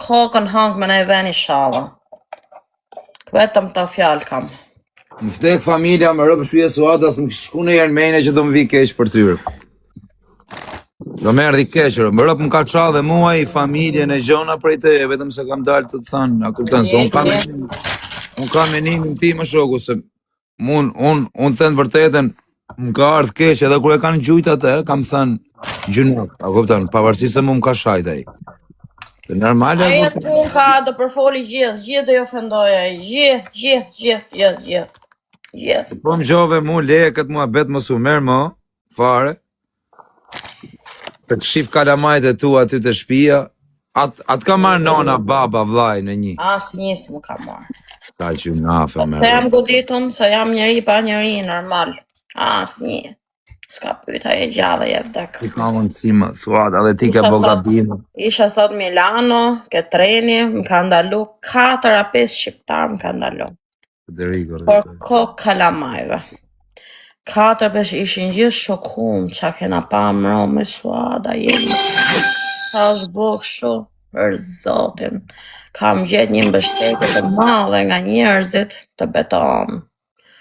kokën hangë me ne veni shala. Vetëm ta fjalë kam. Më vdek familja, më rëpë shpije Suadas, më shku në jerë mene që do më vi keq për tyre. Do më erdi keqërë, më rëpë më ka qa dhe muaj, familje në gjona prej te, vetëm se kam dalë të të thanë, a kuptan, se unë kam menimin ti më shoku, se unë thënë vërtetën, më ka ardhë keq, edhe kur e kanë gjujt atë, kam thënë gjunat, a kuptan, pavarësisht se mu më ka shajt ai. Normal ai atë punë ka do përfoli gjithë do i ofendoj ai, gjithë. Po më gjove mu leje këtë mua bet mos u merë më, fare, të këshif kalamajt e tu aty të shpia, atë ka marrë nona, baba, vlaj në një. Asë një si më ka marrë. Ta që nafe me Se jam goditun, se jam njeri pa njeri normal. Asë një. Ska pyta e gjallë e vdek. Ti ka mundësi më, Suada, dhe ti ke bo gabimë. Isha sot Milano, ke treni, më ka ndalu 4 a 5 shqiptar më ka ndalu. Por ko kalamajve. 4-5 ishin gjithë shokum, qa kena pa mro me Suada jemi. Ta është bo kështu, për zotin. Kam gjetë një mbështetje të madhe nga njerëzit të beton.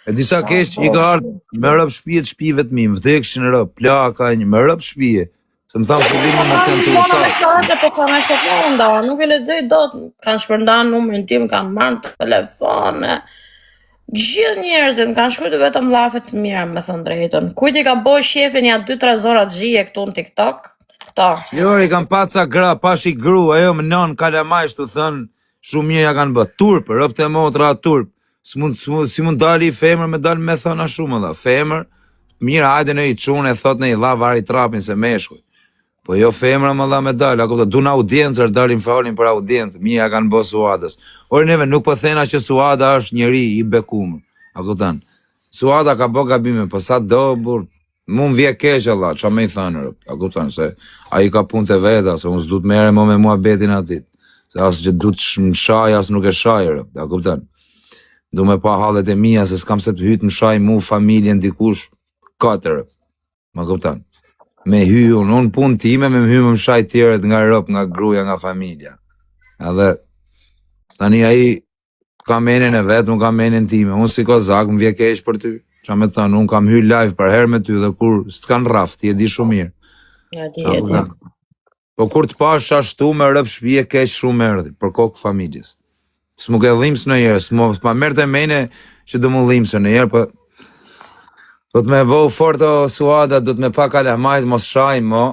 E disa kesh i ka ardhë me rëp shpije të shpive të mi, më vdekshin rëp, plaka një, me rëp shpije. Se më thamë fillimin më sen të uta. Po ka me sekonda, nuk e lexoj dot, kanë shpërnda numrin tim, kanë marrë telefone. Gjithë njerëzit kanë shkruar vetëm llafe të mira, me thënë drejtën. Kujt i ka boj shefin ja 2-3 zora xhije këtu në TikTok? Ta. Jo, i kanë paca gra, pashi gru, ajo më non kalamajsh të thënë, shumë mirë ja kanë bë. Turp, rëp të motra turp. Si mund dali i femër me dalë me thona shumë dha. Femër, mirë hajde në i qunë e thot në i dha vari trapin se meshkuj. Po jo femëra më dha me dalë, ako të du në audiencër, dalin falin për audiencë, mirë ja kanë bo Suadës. Orë neve nuk po thena që Suada është njeri i bekumë, ako tanë. Suada ka bo gabime, po sa do, burë, mu më vje kesh Allah, që me i thanë, ako tanë, se a i ka punë të veda, se unë s'du të mere mo me mua betin atit. Se asë që du të më shaj, asë nuk e shaj, ako tanë. Du me pa hallet e mija, se s'kam se të hytë më shaj mu, familjen, dikush, 4, më kuptan. Me hy unë punë time, me hy më shaj tjeret nga rëp, nga gruja, nga familja. Edhe, tani aji, ka menin e vetë, unë ka menin time, unë si ko zak, më vje kesh për ty, që me thënë, unë kam hy live për herë me ty, dhe kur s'të kanë raft, ti e di shumë mirë. Ja, di. Po kur të pash ashtu me rëp shpije, kesh shumë erdi, për kokë familjes. S'mu ke dhimës në jerë, s'ma mërë të mene që du mu dhimësë në jerë, për do të me bëhu forto Suada, do të me pa kalamajt, mos shaj, mo,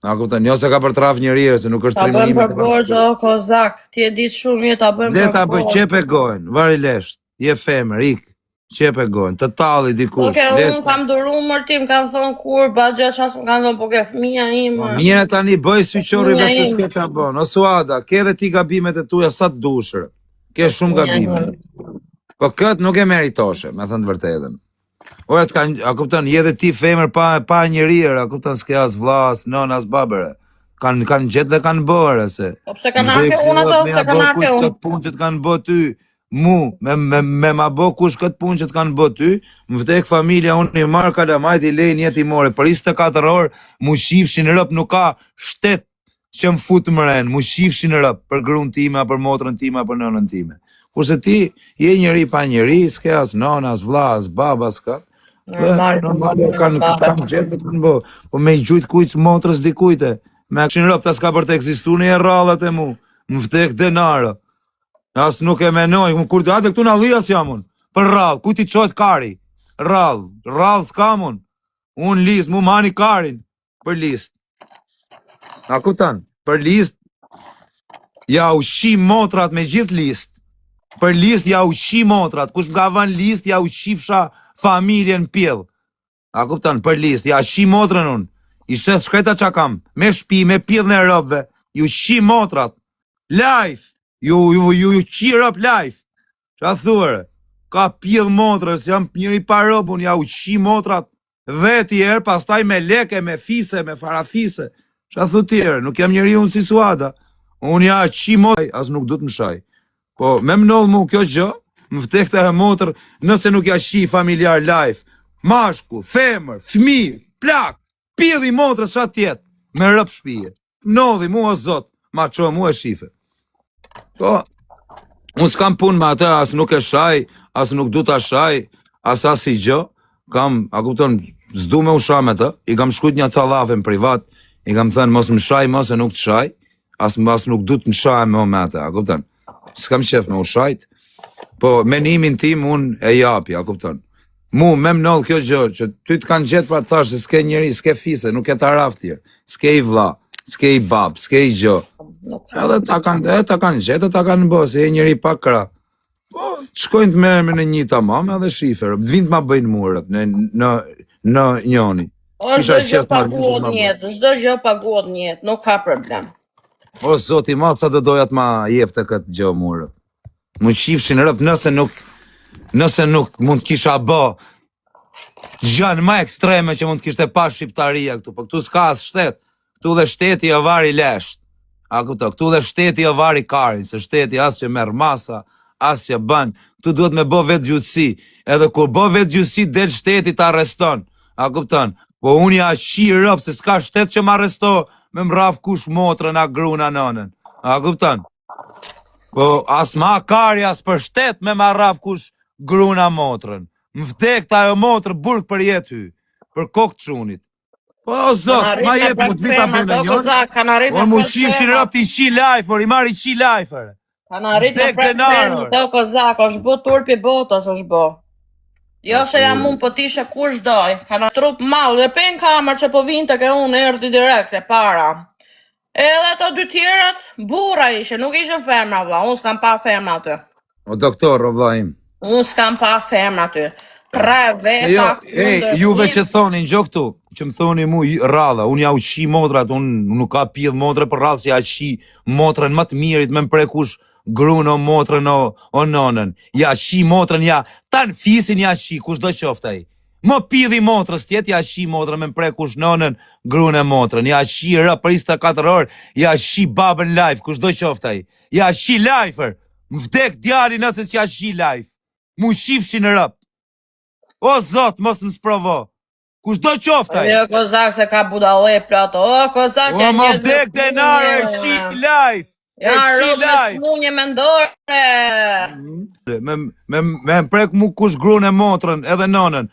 a kuptan, jo se ka për traf njërirë, se nuk është trimimi. Ta bëjmë për borgjo, kozak, ti e di shumë mirë, ta bëjmë për borgjo. Dhe ta bëjmë, qepe gojnë, vari lesht, je femër, ik, qepe gojnë, të tali dikush. Oke, unë kam duru mërtim, kanë thonë kur, bagja qasë më kanë thonë, po ke fëmija ima. Mire tani bëj syqori dhe se s'ke qa bon, o Suada, ke dhe ti gabimet e tuja sa të dushërë. Ke shumë gabime. Po këtë nuk e meritoshe, me thënë të vërtetën. Ore, a kupton, je dhe ti femër pa njërirë, a kupton, s'ke as vlas, non, as babere. Kanë gjetë dhe kanë bërë, se. Po pse kanë ake unë ato, pse kanë ake unë. Këtë punë që të kanë bë ty, mu, me ma bë kush këtë punë që të kanë bë ty, më vdek familja, unë i marë kalamajt i lejnë jetë i more, për 24 orë, mu shifshin rëp, nuk ka shtet që më futë më renë, mu shifshin rëp për grunë time, për motrën time, për nënën time. Kurse ti, je njëri pa njëri, s'ke as nona, as vla, as baba, s'ka. Normal, kanë gjetë të kanë bo. Po me i gjujtë kujtë motrës dikujte. Me akshin rëp, ta s'ka për të eksistu një rrallat e mu. Më vdek denarë. As nuk e menoj, kur të atë këtu në alijas jamun. Për rrallë, kujti qojtë kari. Rrallë s'kamun. Unë listë, mu mani karin. Për listë. A kutan, për listë, ja ushi motrat me gjithë listë. Për listë ja ushi motrat, kush nga van listë ja ushifsha familjen pjellë. A kuptan, për listë, ja ushi motrën unë. I shes shkreta qa kam, me shpi, me pjellë në rëpve, ju ushi motrat. Life, ju ushi rëp life. Qa thuare, ka pjellë motrës, jam njëri pa rëpë, unë ja ushi motrat. Dhe tjerë, pastaj me leke, me fise, me farafise. Qa thu tjerë, nuk jam njëri unë si Suada. Unë ja ushi motraj, as nuk du të më shaj. Po, me mnollë mu kjo gjë, më vdek të e motër, nëse nuk ja shi familjar life, mashku, femër, fmi, plak, pjedhi motërës qatë tjetë, me rëp shpije. Mnollë mu o zot, ma qo mu e shife. Po, unë s'kam punë me atë, as nuk e shaj, as nuk du t'a shaj, as i gjë, a kupton, s'du me u shaj me të, i kam shkujt një calafe në privat, i kam thënë mos më shaj, mos e nuk të shaj, as nuk du të më shaj me atë, a kupton, s'kam qef me u shajt, po menimin tim unë e japi, a kupton. Mu, me mnoll kjo gjë, që ty të kanë gjetë pra të thash, se s'ke njëri, s'ke fise, nuk e ta raftje, s'ke i vlla, s'ke i bab, s'ke i gjë. Edhe ta kanë gjetë, ta kanë bë, se e njëri pak kra. Po, shkojnë të merë me në një tamam edhe shifer, vind ma bëjnë murët në njoni. Çdo gjë paguhet njëtë, çdo gjë paguhet njëtë, nuk ka problem. O, zoti ma, sa të doja të ma jepte këtë gjë murët. Më qifshin rëp, nëse nuk mund të kisha bë gjën më ekstreme që mund të kishte pa shqiptaria këtu, po këtu s'ka as shtet, këtu dhe shteti e vari lesht, a këtu dhe shteti e vari karin, se shteti as që merr masa, as që bën, këtu duhet me bë vetë gjutësi, edhe kur bë vetë gjutësi del shteti të arreston, a kupton, po unë ja qi rëp se s'ka shtet që m'arresto me mraf kush motrën a gruna nënën, a kupton, po as ma kari as për shtet me marraf kush gruna motrën. Më vdek ta ajo motrë burg për jetë hy, për kokë të shunit. Po, o zot, ma jep mu të vita për në njën, o mu shifshin rëp t'i qi lajfër, i marri qi lajfër. Kanë arrit në prefermë të kozak, është bo turpi botës është bo. Jo se jam unë po t'ishe kush doj, kanë trup malë, dhe pen kamër që po vinte ke unë erdi direkt e para. Edhe të dy tjerat, bura ishe, nuk ishe femra vla, unë s'kam pa femra aty. O doktor, o vla im. Unë s'kam pa femra aty. 3 veta. Juve që thoni, në gjoktu, që më thoni mu radha, unë ja u qi motrat, unë nuk ka pjedh motre për radhë, si ja qi motrën më të mirit, me mprekush grunë o motrën o nonën. Ja qi motrën, ja, tanë fisin ja qi, kush do qoftaj. Më pidhi motrës tjetë, ja qi motrën, me mprekush nonën, grunë e motrën. Ja qi rë për 24 orë, ja qi babën live, kush do qoftaj. Ja qi live, më vdek djali nëse s'ja qi live. Mu shifshin rëp. O zot, mos më sprovo. Kush do qoftaj? Jo, kozak se ka budale plato. O, kozak e më vdek denare, e qi live. Ja, rëp me smunje mendore. Me mprek mu kush grunë e motrën, edhe nonën.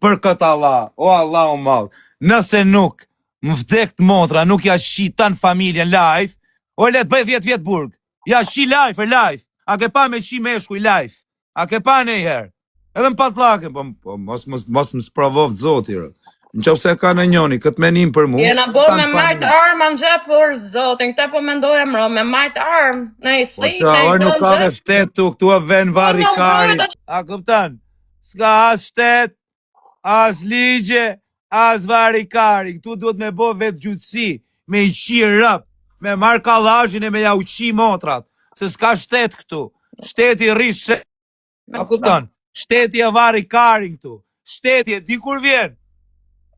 Për këtë Allah, o Allah o malë. Nëse nuk më vdek të motra, nuk ja qi tanë familjen live, o letë bëj 10 vjetë burg. Ja qi live, live. A ke pa me qi meshkuj live. A ke pa ne i herë. Edhe më patlake, po mos më sprovovë zotirë. Në qëpë se ka në njoni, këtë menim për mu. Jena bo me majtë armë në gjepë për zotin, këte po mendoja më me majtë armë, në i thikë, në i dënë gjepë. Nuk ka dhe shtetu, këtu e ven vari kari. A këptan, s'ka as shtet, as ligje, as vari kari. Këtu duhet me bo vetë gjutësi, me i qi rëp, me marë kalajin e me ja u qi motrat. Se s'ka shtet këtu, shteti rrishe. A këptan, shteti e vari kari këtu, shteti e di kur vjen.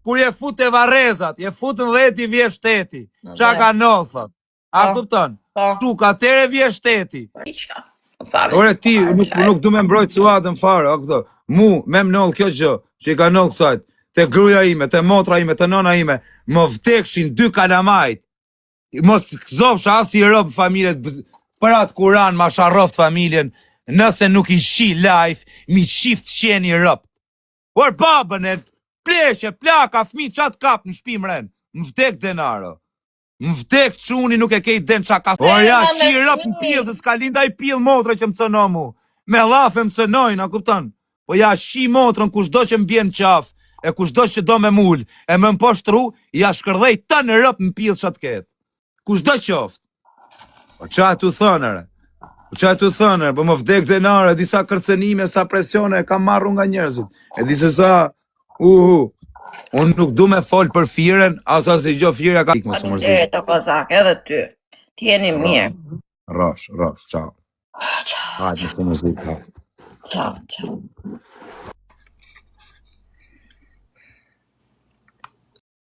Kur je fut e varezat, je fut në dheti vje shteti. Qa ka nëllë, a kupton? Shtuk, atere vje shteti. Ore ti, nuk du me mbrojt suatën fare, a kupton? Mu, me më nëllë kjo gjë, që i ka nëllë kësajt, te gruja ime, te motra ime, te nona ime, më vdekshin 2 kalamajt. Mos këzofsha as i rëbë familjet, për atë kuran ma sharoft familjen, nëse nuk i shi life, mi qift qeni rëbë. Or babën e pleshe, plaka, fmi, qatë kap në shpimren. Më vdek denaro. Më vdek quni nuk e kej den qa ka. Or ja, qi rëp në pil, se s'ka linda i pil motre që më cëno mu. Me lafe më cënojnë, a kupton? Po ja, qi motrën, kush do që më bjen qaf, e kush do që do me mull, e më poshtru, ja shkërdhej ta në rëp në pil qatë ketë. Kush do qoft? Po qa tu thënëre? Po qa tu thënëre? Po më vdek denaro, e disa kërcenime, sa presione, e kam marru nga njerëzit. E disa sa... Unë nuk du me folë për firen, asa si gjo firja ka... Faleminderit të kozak, edhe ty. Ti jeni mirë. Rosh, qao. Qao. Hajde, së mërzit, hajde. Qao.